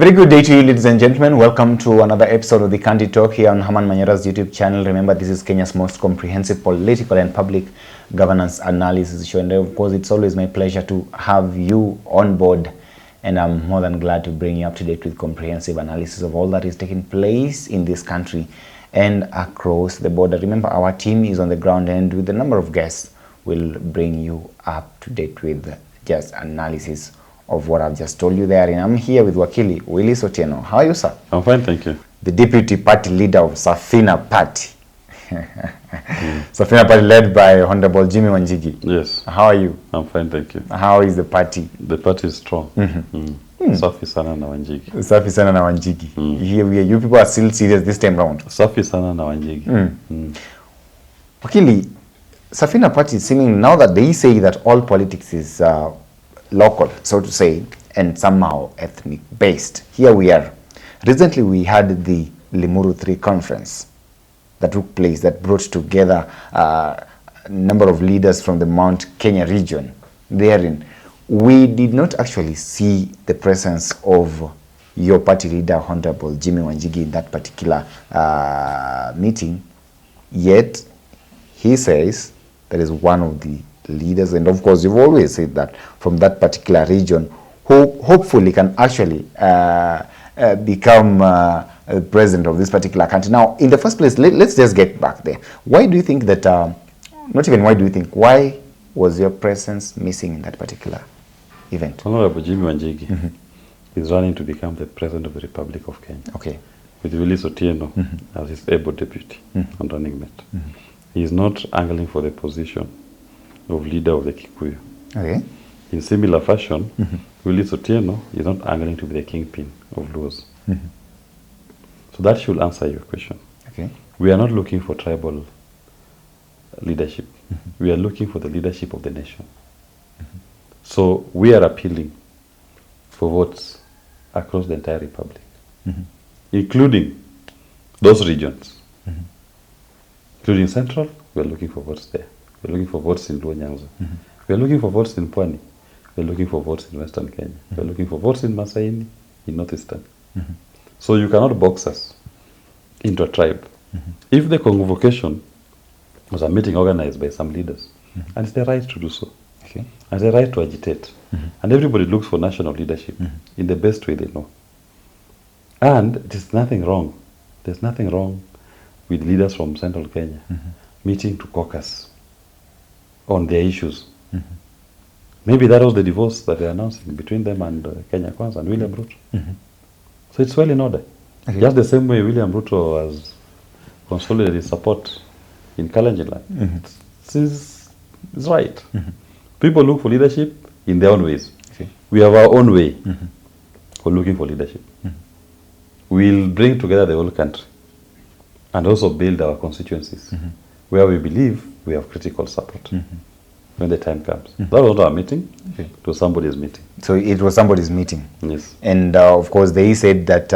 very good day to you, ladies and gentlemen. Welcome to another episode of the Candid Talk here on Herman Manyora's YouTube channel. Remember, this is Kenya's most comprehensive political and public governance analysis show. And of course, it's always my pleasure to have you on board. And I'm more than glad to bring you up to date with comprehensive analysis of all that is taking place in this country and across the border. Remember, our team is on the ground, and with a number of guests, we'll bring you up to date with just analysis of what I've just told you there. And I'm here with Wakili Willis Otieno. How are you, sir? I'm fine, thank you. The deputy party leader of Sabina party. Sabina party led by Honorable Jimmy Wanjigi. Yes. How are you? I'm fine, thank you. How is the party? The party is strong. Safi sana na Wanjigi. Safi sana na Wanjigi. Here you people are still serious this time round. Safi sana na Wanjigi. Wakili, Sabina party is seeming now that they say that all politics is local, so to say, and somehow ethnic based. Here we are. Recently we had the Limuru 3 conference that took place that brought together a number of leaders from the Mount Kenya region. Therein, we did not actually see the presence of your party leader, Honorable Jimmy Wanjigi, in that particular meeting. Yet, he says that is one of the leaders, and of course you've always said that from that particular region, who hopefully can actually become president of this particular country. Now, in the first place, let's just get back there. Why do you think that, not even why do you think, why was your presence missing in that particular event? Honorable Jimmy Wanjigi is running to become the president of the Republic of Kenya. Okay. With Willis Otieno as his able deputy and running mate. He is not angling for the position of leader of the Kikuyu. Okay. In similar fashion, Willis Otieno is not angling to be the kingpin of Luos. So that should answer your question. Okay. We are not looking for tribal leadership. We are looking for the leadership of the nation. So we are appealing for votes across the entire republic, including those regions. Including Central, we are looking for votes there. We are looking for votes in Luo Nyanza. We are looking for votes in Pwani. We are looking for votes in Western Kenya. We are looking for votes in Masaini, in Northeastern. So you cannot box us into a tribe. If the convocation was a meeting organized by some leaders, and it's their right to do so, and it's their right to agitate, and everybody looks for national leadership in the best way they know. And there's nothing wrong. There's nothing wrong with leaders from Central Kenya meeting to caucus on their issues. Maybe that was the divorce that they're announcing between them and Kenya Kwanza and William Ruto. So it's well in order. Just the same way William Ruto has consolidated support in Kalenjin. It's right. People look for leadership in their own ways. We have our own way for looking for leadership. We'll bring together the whole country and also build our constituencies where we believe we have critical support when the time comes. That was not our meeting. It was somebody's meeting. So it was somebody's meeting. Yes. And of course, they said that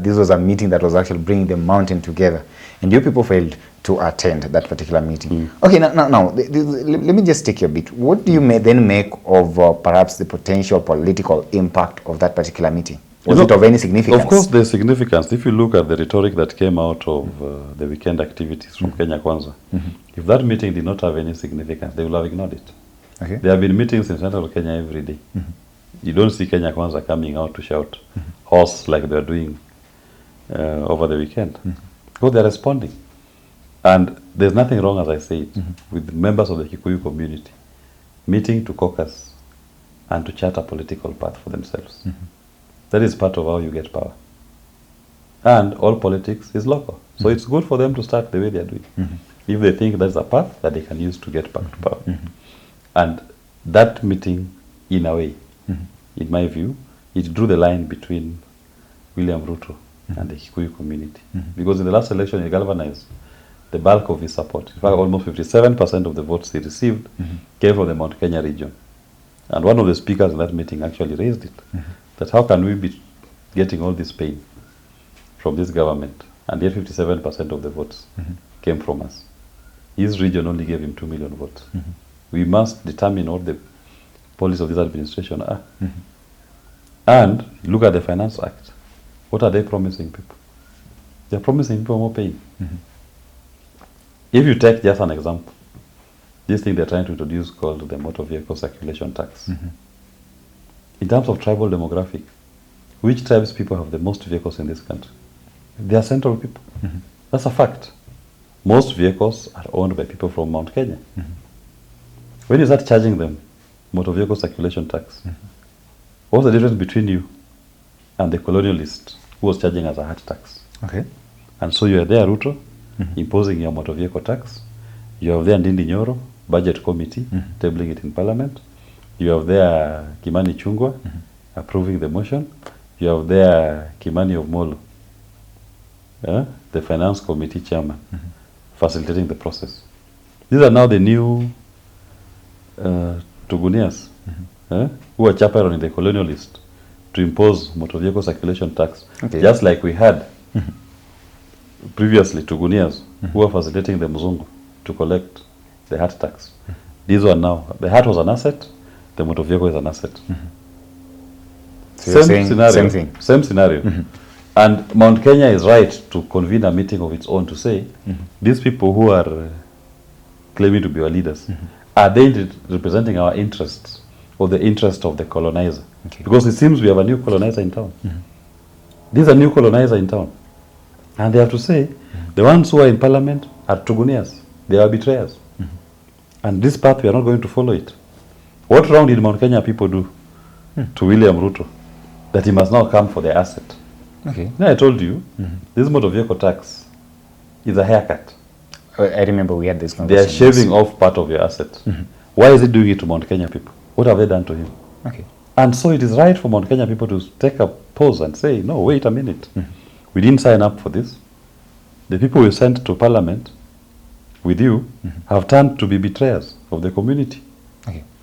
this was a meeting that was actually bringing the mountain together. And you people failed to attend that particular meeting. Okay, now let me just take you a bit. What do you then make of perhaps the potential political impact of that particular meeting? Was it of any significance? Of course, there's significance. If you look at the rhetoric that came out of the weekend activities from Kenya Kwanza, if that meeting did not have any significance, they will have ignored it. Okay. There have been meetings in Central Kenya every day. You don't see Kenya Kwanza coming out to shout horse like they're doing over the weekend. Because they're responding. And there's nothing wrong, as I said, with members of the Kikuyu community meeting to caucus and to chart a political path for themselves. That is part of how you get power. And all politics is local. So it's good for them to start the way they're doing. If they think that's a path that they can use to get back to power. And that meeting, in a way, in my view, it drew the line between William Ruto and the Kikuyu community. Because in the last election, he galvanized the bulk of his support. In fact, almost 57% of the votes he received came from the Mount Kenya region. And one of the speakers in that meeting actually raised it. That how can we be getting all this pain from this government, and yet 57% of the votes came from us. His region only gave him 2 million votes. We must determine what the policy of this administration are. And look at the Finance Act. What are they promising people? They're promising people more pain. If you take just an example, this thing they're trying to introduce called the motor vehicle circulation tax. In terms of tribal demographic, which tribes people have the most vehicles in this country? They are central people. That's a fact. Most vehicles are owned by people from Mount Kenya. When you start charging them motor vehicle circulation tax, what's the difference between you and the colonialist who was charging as a hard tax? Okay. And so you are there, Ruto, imposing your motor vehicle tax. You have there Ndindi Nyoro, budget committee, tabling it in parliament. You have there Kimani Chungwa, approving the motion. You have there Kimani of Molo, the finance committee chairman, facilitating the process. These are now the new Tugunias, who are chaperoning the colonialist to impose motor vehicle circulation tax, just like we had previously Tugunias, who were facilitating the Mzungu to collect the hat tax. These are now, the hat was an asset, the motor vehicle is an asset. So Same scenario. same thing. Same scenario. And Mount Kenya is right to convene a meeting of its own to say, these people who are claiming to be our leaders, are they representing our interests or the interest of the colonizer? Because it seems we have a new colonizer in town. These are new colonizer in town. And they have to say, the ones who are in parliament are Tugunias. They are betrayers. And this path, we are not going to follow it. What wrong did Mount Kenya people do to William Ruto that he must now come for their asset? Now I told you, this motor vehicle tax is a haircut. I remember we had this They are conversation. shaving off part of your asset. Why is it doing it to Mount Kenya people? What have they done to him? And so it is right for Mount Kenya people to take a pause and say, no, wait a minute. We didn't sign up for this. The people we sent to parliament with you have turned to be betrayers of the community.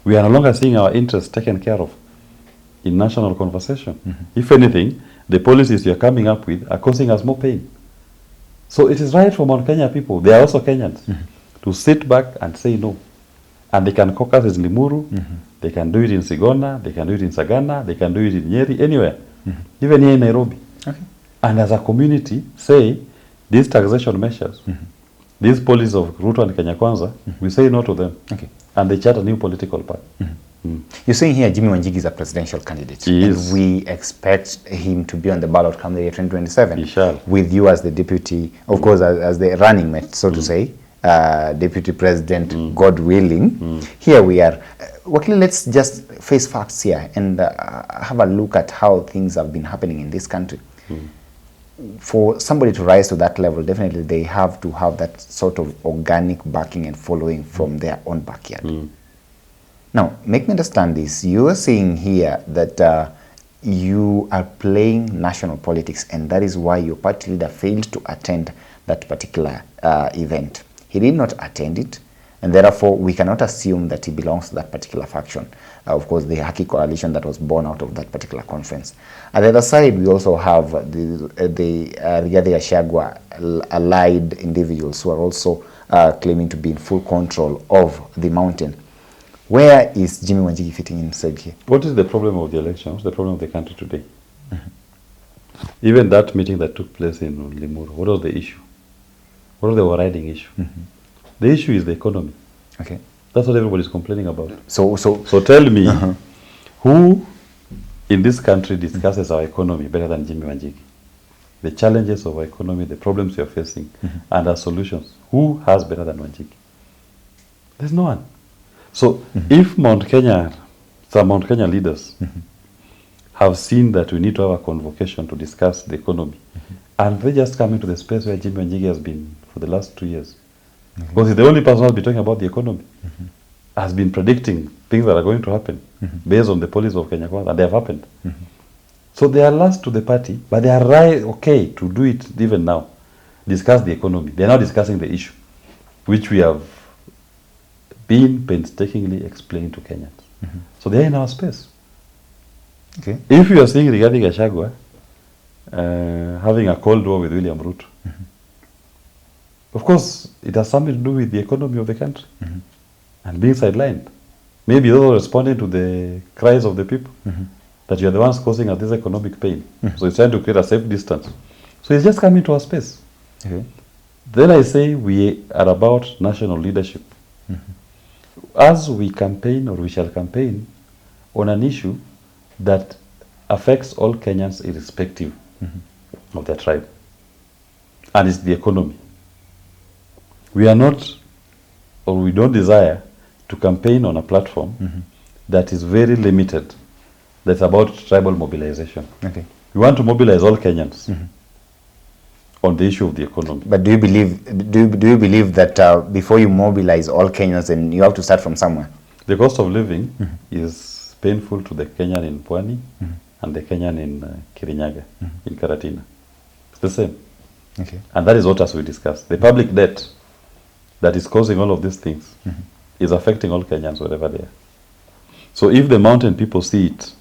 We are no longer seeing our interests taken care of in national conversation. If anything, the policies you are coming up with are causing us more pain. So it is right for Mount Kenya people, they are also Kenyans, to sit back and say no. And they can caucus in Limuru, they can do it in Sigona, they can do it in Sagana, they can do it in Nyeri, anywhere, even here in Nairobi. And as a community, say, these taxation measures, these policies of Ruto and Kenya Kwanza, we say no to them. And they chart a new political path. You're saying here Jimmy Wanjigi is a presidential candidate. And we expect him to be on the ballot come the year 2027. He shall. With you as the deputy, of course, as the running mate, so to say, deputy president, God willing. Here we are. Wakili, let's just face facts here and have a look at how things have been happening in this country. For somebody to rise to that level, definitely they have to have that sort of organic backing and following from their own backyard. Now, make me understand this. You are saying here that you are playing national politics, and that is why your party leader failed to attend that particular event. He did not attend it, and therefore we cannot assume that he belongs to that particular faction. Of course, the Haki coalition that was born out of that particular conference. At the other side, we also have the Rigathi Gachagua allied individuals who are also claiming to be in full control of the mountain. Where is Jimmy Wanjigi fitting inside here? What is the problem of the election? What's the problem of the country today? Even that meeting that took place in Limuru, what was the issue? What was the overriding issue? The issue is the economy. That's what everybody is complaining about. So tell me, who in this country discusses our economy better than Jimmy Wanjigi? The challenges of our economy, the problems we are facing, and our solutions. Who has better than Wanjigi? There's no one. So if some Mount Kenya leaders have seen that we need to have a convocation to discuss the economy, and they just come into the space where Jimmy Wanjigi has been for the last 2 years, because he's the only person who has been talking about the economy, has been predicting things that are going to happen based on the policies of Kenya Kwanza, and they have happened. So they are last to the party, but they are okay to do it even now, discuss the economy. They are now discussing the issue, which we have been painstakingly explained to Kenyans. So they are in our space. If you are seeing Rigathi Gachagua having a cold war with William Ruto, of course, it has something to do with the economy of the country and being sidelined. Maybe those responding to the cries of the people. that you're the ones causing us this economic pain. So he's trying to create a safe distance. So he's just coming to our space. Okay. Then I say we are about national leadership. As we campaign, or we shall campaign, on an issue that affects all Kenyans irrespective of their tribe. And it's the economy. We are not, or we don't desire to campaign on a platform that is very limited, that's about tribal mobilization. Okay. We want to mobilize all Kenyans on the issue of the economy. But do you believe that before you mobilize all Kenyans, then you have to start from somewhere? The cost of living is painful to the Kenyan in Pwani and the Kenyan in Kirinyaga, in Karatina. It's the same. Okay. And that is what, as we discussed, the public debt that is causing all of these things is affecting all Kenyans wherever they are. So if the mountain people see it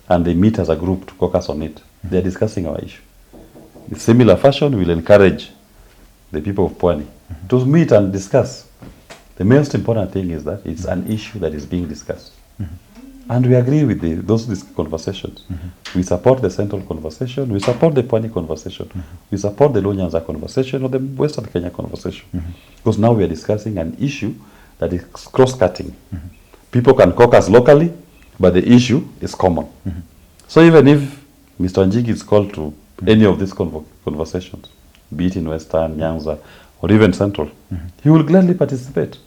and they meet as a group to caucus on it, they are discussing our issue. In similar fashion, we'll encourage the people of Pwani to meet and discuss. The most important thing is that it's an issue that is being discussed. And we agree with those conversations. We support the central conversation, we support the Pwani conversation, we support the Luo-Nyanza conversation, or the Western Kenya conversation. Because now we are discussing an issue that is cross-cutting. People can caucus locally, but the issue is common. So even if Mr. Njigi is called to any of these conversations, be it in Western, Nyanza, or even Central, he will gladly participate.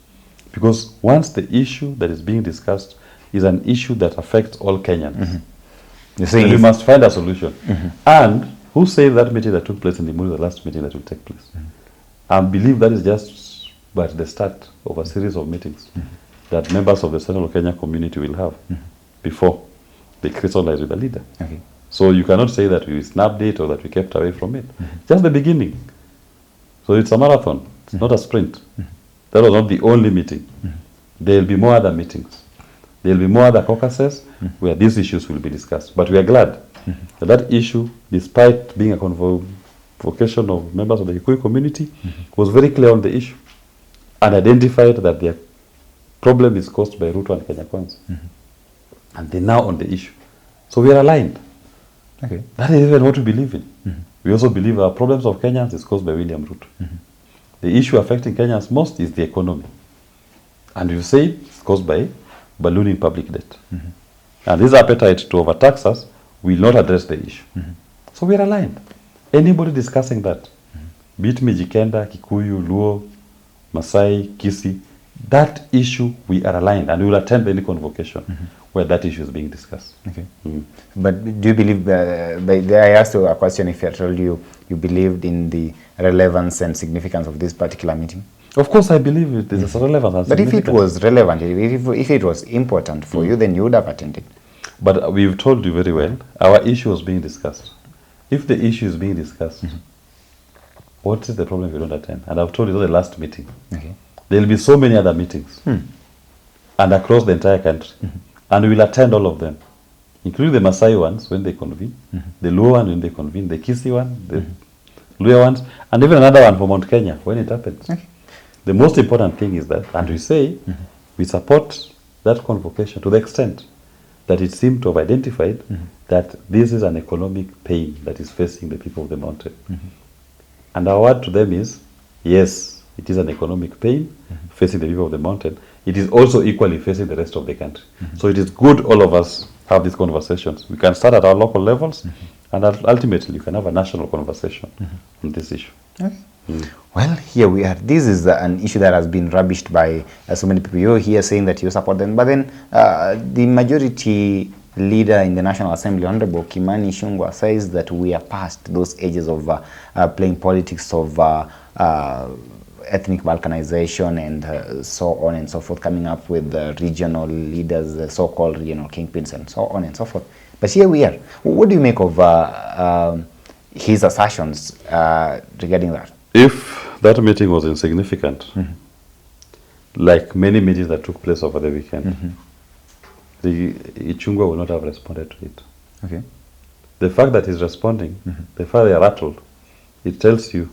Because once the issue that is being discussed is an issue that affects all Kenyans, then we must find a solution. And who said that meeting that took place in Limuru, the last meeting that will take place? I believe that is just but the start of a series of meetings that members of the Central Kenya community will have before they crystallize with the leader. Okay. So you cannot say that we snapped it or that we kept away from it. Just the beginning. So it's a marathon, it's not a sprint. That was not the only meeting. There will be more other meetings. There will be more other caucuses where these issues will be discussed. But we are glad that that issue, despite being a convocation of members of the Kikuyu community, was very clear on the issue and identified that their problem is caused by Ruto and Kenya Kwanza. And they're now on the issue. So we are aligned. Okay. That is even what we believe in. We also believe our problems of Kenyans is caused by William Ruto. The issue affecting Kenyans most is the economy. And you say it's caused by ballooning public debt. And this appetite to overtax us will not address the issue. So we are aligned. Anybody discussing that, be it Mijikenda, Kikuyu, Luo, Masai, Kisi, that issue we are aligned, and we will attend any convocation where that issue is being discussed. Okay. But do you believe, I asked you a question if I told you believed in the relevance and significance of this particular meeting? Of course, I believe it is a relevant and But if it was relevant, if it was important for you, then you would have attended. But we've told you very well, our issue was being discussed. If the issue is being discussed, what is the problem if you don't attend? And I've told you the last meeting. Okay. There will be so many other meetings and across the entire country. And we will attend all of them, including the Masai ones when they convene, the Luo one when they convene, the Kisi one, the Luo ones, and even another one for Mount Kenya when it happens. Okay. The most important thing is that, and we say, we support that convocation to the extent that it seemed to have identified that this is an economic pain that is facing the people of the mountain. And our word to them is, yes, it is an economic pain facing the people of the mountain. It is also equally facing the rest of the country. So it is good all of us have these conversations. We can start at our local levels, and ultimately you can have a national conversation on this issue. Okay. Well, here we are. This is an issue that has been rubbished by so many people. You're here saying that you support them, but then the majority leader in the National Assembly, Honorable Kimani Ichung'wah, says that we are past those ages of playing politics of ethnic balkanization and so on and so forth, coming up with regional leaders, so-called regional kingpins and so on and so forth. But here we are. What do you make of his assertions regarding that? If that meeting was insignificant, like many meetings that took place over the weekend, the Ichung'wah will not have responded to it. Okay. The fact that he's responding, the fact they are rattled, it tells you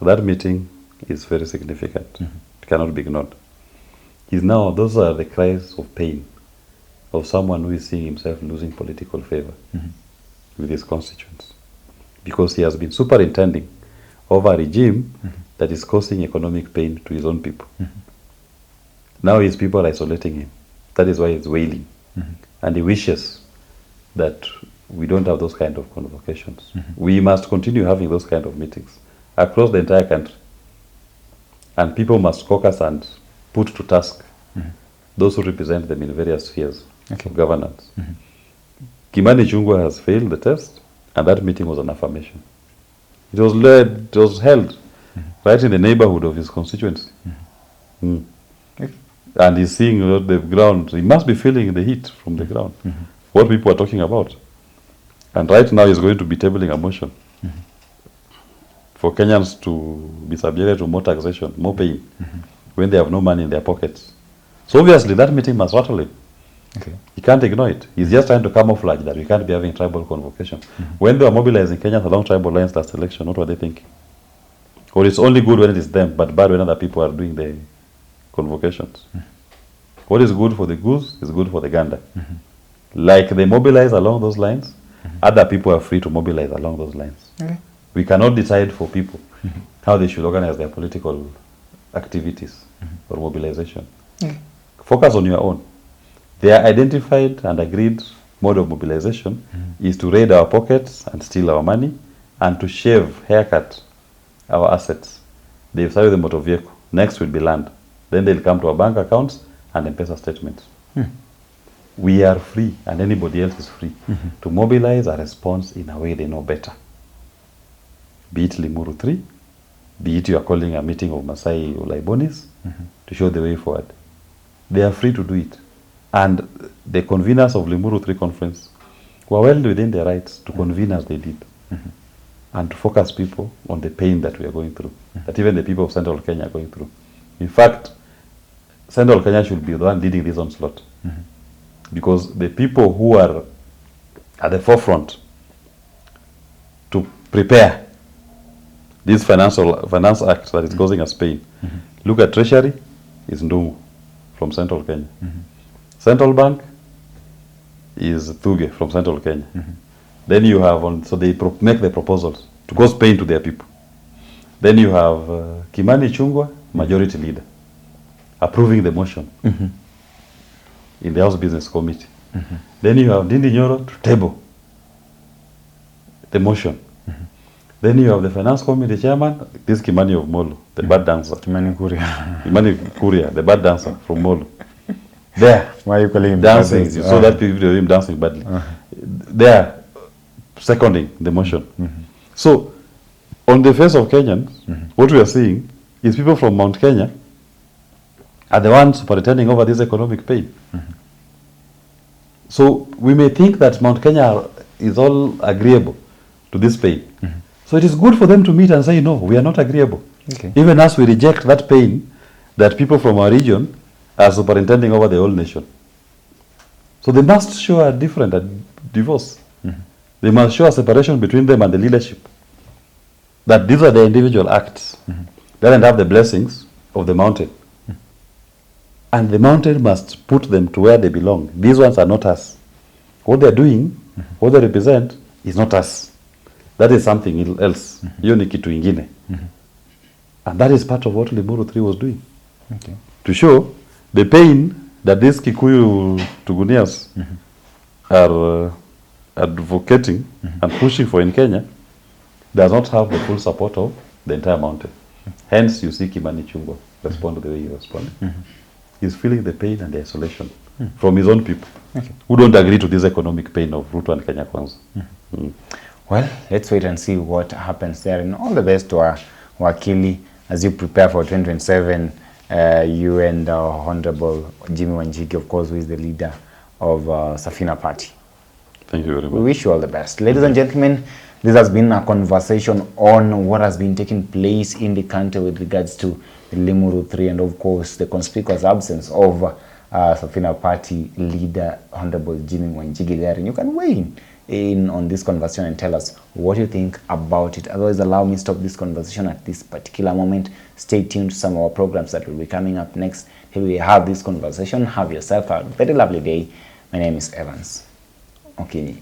that meeting is very significant. It cannot be ignored. Those are the cries of pain of someone who is seeing himself losing political favor with his constituents, because he has been superintending over a regime that is causing economic pain to his own people. Now his people are isolating him. That is why he's wailing. And he wishes that we don't have those kind of convocations. We must continue having those kind of meetings across the entire country. And people must caucus and put to task those who represent them in various spheres of governance. Kimani Ichung'wah has failed the test, and that meeting was an affirmation. It was held right in the neighborhood of his constituency. And he's seeing the ground. He must be feeling the heat from the ground, what people are talking about. And right now he's going to be tabling a motion for Kenyans to be subjected to more taxation, more pain, when they have no money in their pockets. So obviously that meeting must rattle him. He can't ignore it. He's just trying to camouflage that we can't be having tribal convocation. When they were mobilizing Kenyans along tribal lines last election, what were they thinking? Or it's only good when it is them, but bad when other people are doing the convocations. What is good for the goose is good for the gander. Like they mobilize along those lines, other people are free to mobilize along those lines. We cannot decide for people how they should organize their political activities or mobilization. Focus on your own. Their identified and agreed mode of mobilization is to raid our pockets and steal our money and to haircut our assets. They've started the motor vehicle. Next will be land. Then they'll come to our bank accounts and M-Pesa statements. We are free, and anybody else is free, to mobilize a response in a way they know better. Be it Limuru 3, be it you are calling a meeting of Masai Ulaibonis to show the way forward. They are free to do it. And the conveners of Limuru 3 conference were well within their rights to convene as they did and to focus people on the pain that we are going through, that even the people of Central Kenya are going through. In fact, Central Kenya should be the one leading this onslaught because the people who are at the forefront to prepare this finance act that is causing us pain. Look at Treasury, is Ndungu from Central Kenya. Central Bank is Thuge from Central Kenya. Then you have, so they make the proposals to cause pain to their people. Then you have Kimani Ichung'wah, majority leader, approving the motion in the House Business Committee. Then you have Ndindi Nyoro to table the motion. Then you have the Finance Committee chairman, this Kimani of Molo, the bad dancer. Kimani Kuria, the bad dancer from Molo. There. Why are you calling him dancing? You saw that video of him dancing badly. They are seconding the motion. So, on the face of Kenyans, what we are seeing is people from Mount Kenya are the ones superintending over this economic pain. So, we may think that Mount Kenya is all agreeable to this pain. So, it is good for them to meet and say, no, we are not agreeable. Even as we reject that pain that people from our region are superintending over the whole nation. So they must show a divorce. They must show a separation between them and the leadership. That these are the individual acts. They don't have the blessings of the mountain. And the mountain must put them to where they belong. These ones are not us. What they're doing, what they represent, is not us. That is something else. Hiyo ni kitu ingine. And that is part of what Limuru 3 was doing. To show the pain that these Kikuyu Tugunias are advocating and pushing for in Kenya does not have the full support of the entire mountain. Hence, you see Kimani Ichung'wah respond the way he responded. He's feeling the pain and the isolation from his own people who don't agree to this economic pain of Ruto and Kenya Kwanza. Well, let's wait and see what happens there. And all the best to our Wakili as you prepare for 2027. You and Honorable Jimmy Wanjigi, of course, who is the leader of Safina Party. Thank you very much. We wish you all the best. Ladies and gentlemen, this has been a conversation on what has been taking place in the country with regards to the Limuru 3 and, of course, the conspicuous absence of Safina Party leader, Honorable Jimmy Wanjigi there. And you can weigh in on this conversation and tell us what you think about it. Otherwise, allow me to stop this conversation at this particular moment. Stay tuned to some of our programs that will be coming up next. Here we have this conversation. Have yourself a very lovely day. My name is Evans. Okay.